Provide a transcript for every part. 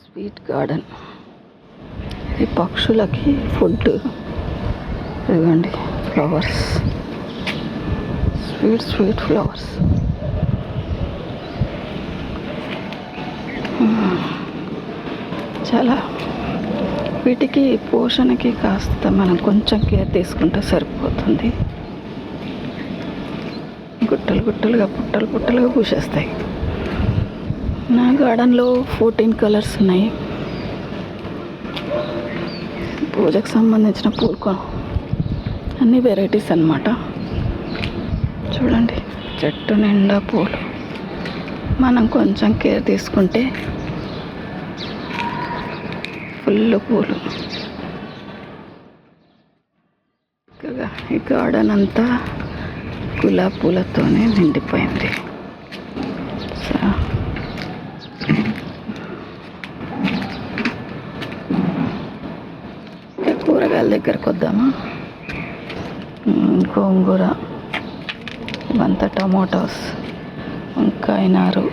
Sweet garden. ఇది పక్షులకి food. ఇదిగోండి ఫ్లవర్స్, స్వీట్ స్వీట్ ఫ్లవర్స్. చాలా వీటికి పోషణకి కాస్త మనం కొంచెం కేర్ తీసుకుంటే సరిపోతుంది. గుట్టలు గుట్టలుగా పుట్టలు పుట్టలుగా పూసేస్తాయి. నా గార్డెన్లో 14 కలర్స్ ఉన్నాయి. పూజకు సంబంధించిన పూలు అన్ని వెరైటీస్ అన్నమాట. చూడండి చెట్టు నిండా పూలు. మనం కొంచెం కేర్ తీసుకుంటే ఫుల్ పూలు. ఈ గార్డెన్ అంతా గులాబీ పూలతోనే నిండిపోయింది. కూరగాయల దగ్గరకు వద్దామా. గోంగూర, ఇవంతా టమోటాస్, వంకాయ నారు,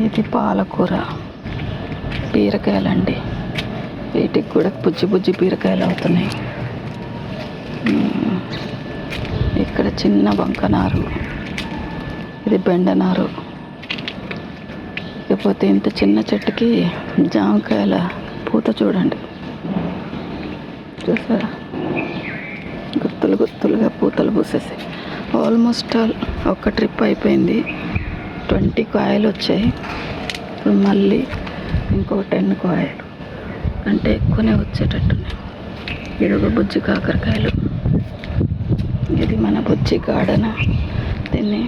ఇది పాలకూర, బీరకాయలండి. వీటికి కూడా బుజ్జి బుజ్జి బీరకాయలు అవుతున్నాయి. ఇక్కడ చిన్న వంకనారు, ఇది బెండనారు. ఇకపోతే ఇంత చిన్న చెట్టుకి జామకాయల పూత చూడండి, చూసారా? గుత్తులు గుత్తులుగా పూతలు పూసేసి ఆల్మోస్ట్ ఆల్ ఒక ట్రిప్ అయిపోయింది. 20 కాయలు వచ్చాయి. ఇప్పుడు మళ్ళీ ఇంకో 10 కాయలు అంటే ఎక్కువనే వచ్చేటట్టున్నాయి. ఇది ఒక బుజ్జి కాకరకాయలు. ఇది మన బుజ్జి గార్డెన్. దీన్ని